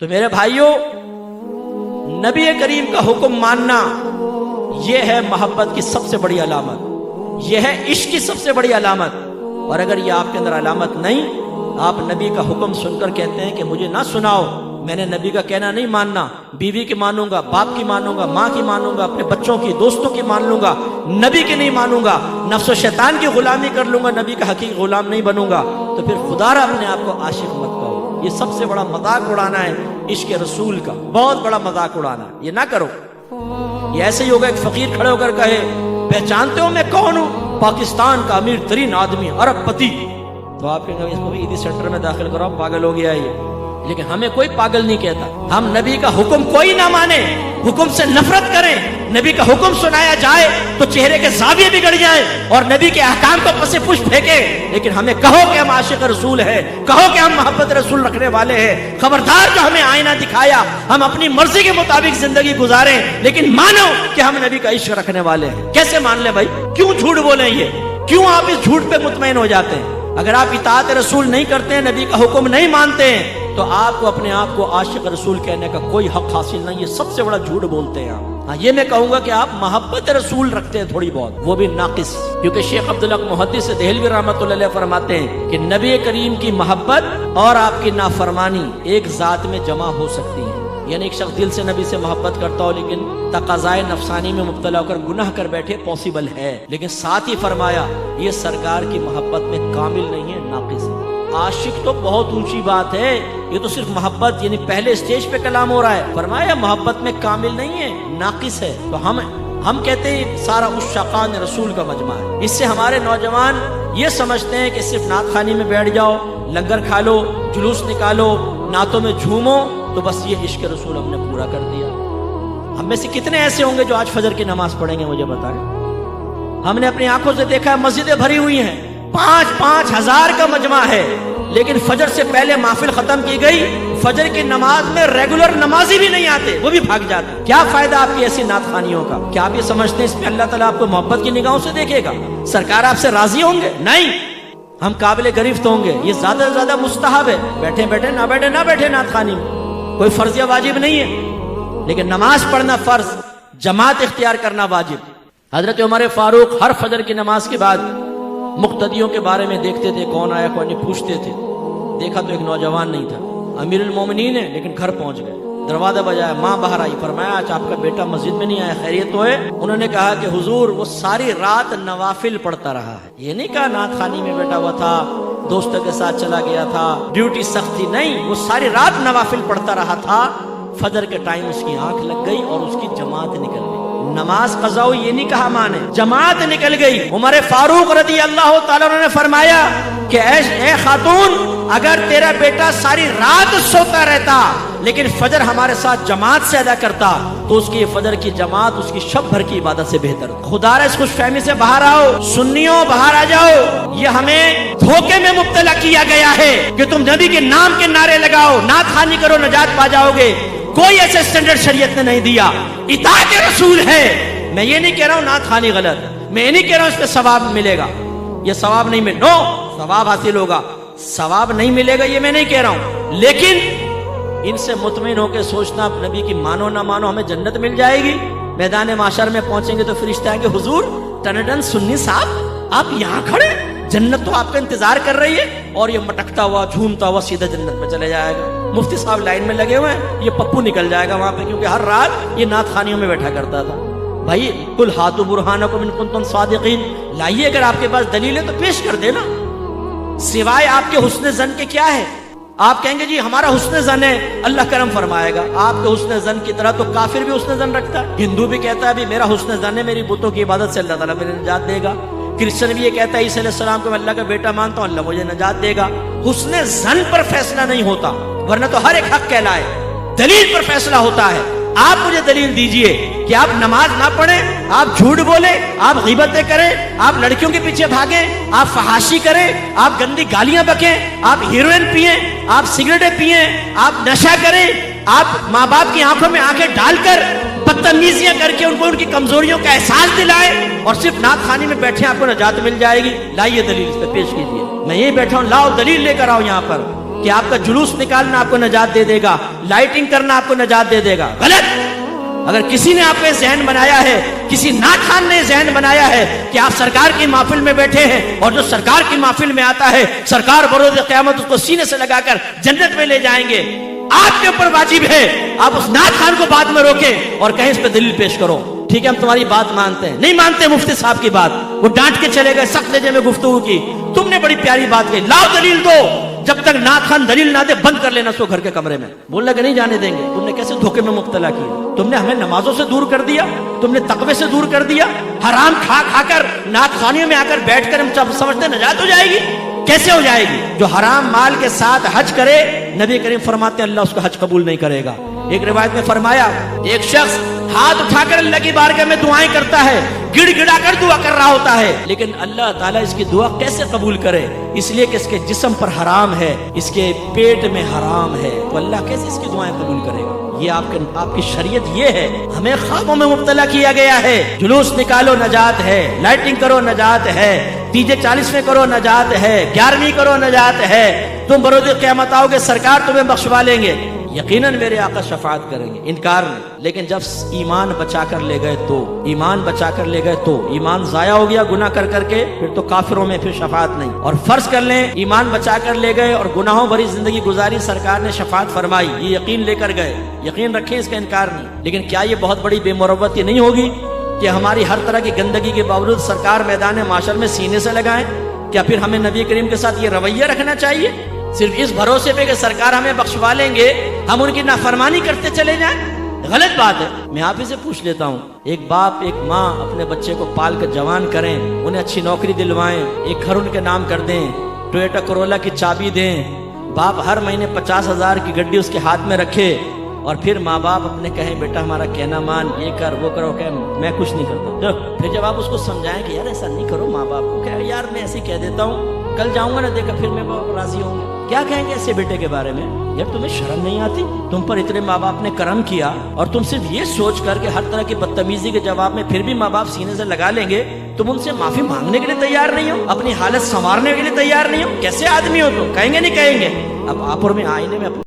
تو میرے بھائیوں، نبی کریم کا حکم ماننا یہ ہے محبت کی سب سے بڑی علامت، یہ ہے عشق کی سب سے بڑی علامت۔ اور اگر یہ آپ کے اندر علامت نہیں، آپ نبی کا حکم سن کر کہتے ہیں کہ مجھے نہ سناؤ، میں نے نبی کا کہنا نہیں ماننا، بیوی کی مانوں گا، باپ کی مانوں گا، ماں کی مانوں گا، اپنے بچوں کی، دوستوں کی مان لوں گا، نبی کی نہیں مانوں گا، نفس و شیطان کی غلامی کر لوں گا، نبی کا حقیقی غلام نہیں بنوں گا، تو پھر خدا را اپنے آپ کو عاشق مت کہو۔ یہ سب سے بڑا مذاق اڑانا ہے عشق رسول کا، بہت بڑا مذاق اڑانا ہے، یہ نہ کرو۔ یہ ایسے ہی ہوگا ایک فقیر کھڑے ہو کر کہے پہچانتے ہو میں کون ہوں؟ پاکستان کا امیر ترین آدمی، ارب پتی۔ تو آپ کہیں گے اس کو بھی عیدی سینٹر میں داخل کرو، پاگل ہو گیا یہ۔ لیکن ہمیں کوئی پاگل نہیں کہتا، ہم نبی کا حکم کوئی نہ مانے، حکم سے نفرت کریں، نبی کا حکم سنایا جائے تو چہرے کے زاویے بگڑ جائیں اور نبی کے احکام کو پس پش پھینکیں، لیکن ہمیں کہو کہ ہم عاشق رسول ہیں، کہو کہ ہم محبت رسول رکھنے والے ہیں۔ خبردار جو ہمیں آئینہ دکھایا ہم اپنی مرضی کے مطابق زندگی گزاریں، لیکن مانو کہ ہم نبی کا عشق رکھنے والے ہیں۔ کیسے مان لیں بھائی؟ کیوں جھوٹ بولیں؟ یہ کیوں آپ اس جھوٹ پہ مطمئن ہو جاتے ہیں؟ اگر آپ اطاعت رسول نہیں کرتے ہیں، نبی کا حکم نہیں مانتے ہیں، تو آپ کو اپنے آپ کو عاشق رسول کہنے کا کوئی حق حاصل نہیں۔ یہ سب سے بڑا جھوٹ بولتے ہیں آپ۔ ہاں یہ میں کہوں گا کہ آپ محبت رسول رکھتے ہیں تھوڑی بہت، وہ بھی ناقص، کیونکہ شیخ عبدالحق محدث دہلوی رحمۃ اللہ علیہ فرماتے ہیں کہ نبی کریم کی محبت اور آپ کی نافرمانی ایک ذات میں جمع ہو سکتی ہے۔ یعنی ایک شخص دل سے نبی سے محبت کرتا ہو لیکن تقاضائے نفسانی میں مبتلا ہو کر گناہ کر بیٹھے، پاسبل ہے، لیکن ساتھ ہی فرمایا یہ سرکار کی محبت میں کامل نہیں ہے، ناقص ہے۔ عاشق تو بہت اونچی بات ہے، یہ تو صرف محبت یعنی پہلے سٹیج پہ کلام ہو رہا ہے، فرمایا محبت میں کامل نہیں ہے، ناقص ہے۔ تو ہم کہتے ہیں سارا عشاقان رسول کا مجمع ہے۔ اس سے ہمارے نوجوان یہ سمجھتے ہیں کہ صرف نعت خوانی میں بیٹھ جاؤ، لنگر کھا لو، جلوس نکالو، نعتوں میں جھومو تو بس یہ عشق رسول ہم نے پورا کر دیا۔ ہم میں سے کتنے ایسے ہوں گے جو آج فجر کی نماز پڑھیں گے؟ مجھے بتائیں۔ ہم نے اپنی آنکھوں سے دیکھا ہے مسجدیں بھری ہوئی ہیں، 5,000 5,000 کا مجمع ہے، لیکن فجر سے پہلے محفل ختم کی گئی، فجر کی نماز میں ریگولر نمازی بھی نہیں آتے، وہ بھی بھاگ جاتے۔ کیا فائدہ آپ کی ایسی نعت خوانیوں کا؟ کیا آپ یہ سمجھتے ہیں اس میں اللہ تعالیٰ آپ کو محبت کی نگاہوں سے دیکھے گا؟ سرکار آپ سے راضی ہوں گے؟ نہیں، ہم قابل گرفت ہوں گے۔ یہ زیادہ سے زیادہ مستحب ہے، بیٹھے بیٹھے نہ بیٹھے نعت خوانی میں، کوئی فرض یا واجب نہیں ہے، لیکن نماز پڑھنا فرض، جماعت اختیار کرنا واجب۔ حضرت عمر فاروق ہر فجر کی نماز کے بعد مقتدیوں کے بارے میں دیکھتے تھے، کون آیا کون نہیں، پوچھتے تھے۔ دیکھا تو ایک نوجوان نہیں تھا، امیر المومنین ہے لیکن گھر پہنچ گئے، دروازہ بجایا، ماں باہر آئی، فرمایا آج آپ کا بیٹا مسجد میں نہیں آیا، خیریت تو ہے؟ انہوں نے کہا کہ حضور وہ ساری رات نوافل پڑھتا رہا ہے۔ یہ نہیں کہا نعت خوانی میں بیٹھا ہوا تھا، دوستوں کے ساتھ چلا گیا تھا، ڈیوٹی سخت تھی، نہیں، وہ ساری رات نوافل پڑھتا رہا تھا۔ فجر کے ٹائم اس کی آنکھ لگ گئی اور اس کی جماعت نکل گئی۔ نماز قضا ہوئی یہ نہیں کہا ماں نے، جماعت نکل گئی۔ عمر فاروق رضی اللہ تعالیٰ عنہ نے فرمایا کہ اے خاتون، اگر تیرا بیٹا ساری رات سوتا رہتا لیکن فجر ہمارے ساتھ جماعت سے ادا کرتا تو اس کی فجر کی جماعت اس کی شب بھر کی عبادت سے بہتر۔ خدا را اس خوش فہمی سے باہر آؤ، سنیوں باہر آ جاؤ۔ یہ ہمیں دھوکے میں مبتلا کیا گیا ہے کہ تم نبی کے نام کے نعرے لگاؤ، نعت خوانی کرو، نجات پا جاؤ گے۔ کوئی ایسے اسٹینڈرڈ شریعت نے نہیں دیا، اطاعت رسول ہے۔ میں یہ نہیں کہہ رہا ہوں نعت خوانی غلط، میں یہ نہیں کہہ رہا ہوں اس پہ ثواب ملے گا، یہ ثواب نہیں ملے، نو، ثواب حاصل ہوگا، ثواب نہیں ملے گا یہ میں نہیں کہہ رہا ہوں، لیکن ان سے مطمئن ہو کے سوچنا نبی کی مانو نہ مانو ہمیں جنت مل جائے گی۔ میدان معاشر میں پہنچیں گے تو فرشتے آئیں گے، حضور ٹنڈن سنی صاحب آپ یہاں کھڑے، جنت تو آپ کا انتظار کر رہی ہے، اور یہ مٹکتا ہوا جھومتا ہوا سیدھا جنت میں چلے جائے گا۔ مفتی صاحب لائن میں لگے ہوئے ہیں، یہ پپو نکل جائے گا وہاں پہ، کیونکہ ہر رات یہ نعت خوانیوں میں بیٹھا کرتا تھا۔ بھائی قل ہاتوا برہانکم ان کنتم صادقین، لائیے اگر آپ کے پاس دلیل ہے تو پیش کر دینا، سوائے آپ کے حسن زن کے کیا ہے؟ آپ کہیں گے جی ہمارا حسن زن ہے، اللہ کرم فرمائے گا۔ آپ کے حسن زن کی طرح تو کافر بھی حسن زن رکھتا ہے، ہندو بھی کہتا ہے ابھی میرا حسن زن ہے، میری بتوں کی عبادت سے اللہ تعالیٰ میرے نجات دے گا، کرسچن بھی یہ کہتا ہے عیسیٰ علیہ السلام کو میں اللہ کا بیٹا مانتا ہوں، اللہ مجھے نجات دے گا۔ حسن زن پر فیصلہ نہیں ہوتا، ورنہ تو ہر ایک حق کہلائے، دلیل پر فیصلہ ہوتا ہے۔ آپ مجھے دلیل دیجئے کہ آپ نماز نہ پڑھیں، آپ جھوٹ بولیں، آپ غیبتیں کریں، آپ لڑکیوں کے پیچھے بھاگیں، آپ فحاشی کریں، آپ گندی گالیاں بکیں، آپ ہیروئن پئیں، آپ سگریٹیں پئیں، آپ نشہ کریں، آپ ماں باپ کی آنکھوں میں آنکھیں ڈال کر بدتمیزیاں کر کے ان کو ان کی کمزوریوں کا احساس دلائیں، اور صرف نعت خوانی میں بیٹھے آپ کو نجات مل جائے گی۔ لائیے دلیل، اس پہ پیش کیجیے۔ میں یہی بیٹھا ہوں، لاؤ دلیل لے کر آؤ یہاں پر۔ کہ آپ کا جلوس نکالنا آپ کو نجات دے دے گا، لائٹنگ کرنا آپ کو نجات دے دے گا. غلط. اگر کسی نے آپ کو ذہن بنایا ہے، کسی ناخوان نے ذہن بنایا ہے کہ آپ سرکار کی محفل میں بیٹھے ہیں اور جو سرکار کی محفل میں آتا ہے سرکار بروز قیامت اس کو سینے سے لگا کر جنت میں لے جائیں گے، آپ کے اوپر واجب ہے آپ اس ناخوان کو بعد میں روکیں اور کہیں اس پہ دلیل پیش کرو. ٹھیک ہے ہم تمہاری بات مانتے ہیں. نہیں مانتے مفتی صاحب کی بات، وہ ڈانٹ کے چلے گئے، سخت لہجے میں گفتگو کی. تم نے بڑی پیاری بات کہی، لاؤ دلیل دو. جب تک ناخوان دلیل نہ دے بند کر لینا اس کو گھر کے کمرے میں. بولنا کہ نہیں جانے دیں گے. تم نے کیسے دھوکے میں مبتلا کیا؟ تم نے ہمیں نمازوں سے دور کر دیا، تم نے تقوی سے دور کر دیا. حرام کھا کھا کر ناخوانیوں میں آ کر بیٹھ کر ہم سمجھتے نجات ہو جائے گی. کیسے ہو جائے گی؟ جو حرام مال کے ساتھ حج کرے نبی کریم فرماتے ہیں اللہ اس کا حج قبول نہیں کرے گا. ایک روایت میں فرمایا ایک شخص ہاتھ اٹھا کر اللہ کی بارگاہ میں دعائیں کرتا ہے، گڑ گڑا کر دعا کر رہا ہوتا ہے، لیکن اللہ تعالیٰ اس کی دعا کیسے قبول کرے؟ اس لیے کہ اس کے جسم پر حرام ہے، اس کے پیٹ میں حرام ہے، تو اللہ کیسے اس کی دعائیں قبول کرے گا؟ یہ آپ کی شریعت یہ ہے. ہمیں خوابوں میں مبتلا کیا گیا ہے. جلوس نکالو نجات ہے، لائٹنگ کرو نجات ہے، تیجے 40ویں کرو نجات ہے، 11ویں کرو نجات ہے. تم بروز قیامت آؤ گے سرکار تمہیں بخشوا لیں گے، یقیناً میرے آقا شفاعت کریں گے، انکار نہیں. لیکن جب ایمان بچا کر لے گئے تو ایمان ضائع ہو گیا گناہ کر کر کے، پھر تو کافروں میں پھر شفاعت نہیں. اور فرض کر لیں ایمان بچا کر لے گئے اور گناہوں بھری زندگی گزاری، سرکار نے شفاعت فرمائی، یہ یقین لے کر گئے، یقین رکھیں اس کا انکار نہیں. لیکن کیا یہ بہت بڑی بے مروتی نہیں ہوگی کہ ہماری ہر طرح کی گندگی کے باوجود سرکار میدان معاشر میں سینے سے لگائیں؟ کیا پھر ہمیں نبی کریم کے ساتھ یہ رویہ رکھنا چاہیے صرف اس بھروسے پہ کہ سرکار ہمیں بخشوا لیں گے ہم ان کی نافرمانی کرتے چلے جائیں؟ غلط بات ہے. میں آپ ہی سے پوچھ لیتا ہوں، ایک باپ ایک ماں اپنے بچے کو پال کر جوان کریں، انہیں اچھی نوکری دلوائیں، ایک گھر ان کے نام کر دیں، ٹویوٹا کرولا کی چابی دیں، باپ ہر مہینے 50,000 کی گڈی اس کے ہاتھ میں رکھے، اور پھر ماں باپ اپنے کہیں بیٹا ہمارا کہنا مان، یہ کر وہ کرو، کہ میں کچھ نہیں کرتا. پھر جب آپ اس کو سمجھائیں کہ یار ایسا نہیں کرو، ماں باپ کو کہ یار میں ایسے کہہ دیتا ہوں، کل جاؤں گا نا دیکھا پھر میں راضی ہوں گا. کیا کہیں گے ایسے بیٹے کے بارے میں؟ یار تمہیں شرم نہیں آتی؟ تم پر اتنے ماں باپ نے کرم کیا اور تم صرف یہ سوچ کر کہ ہر طرح کی بدتمیزی کے جواب میں پھر بھی ماں باپ سینے سے لگا لیں گے، تم ان سے معافی مانگنے کے لیے تیار نہیں ہو، اپنی حالت سنوارنے کے لیے تیار نہیں ہو. کیسے آدمی ہو تم؟ کہیں گے نہیں کہیں گے؟ اب آپ اور میں آئینے میں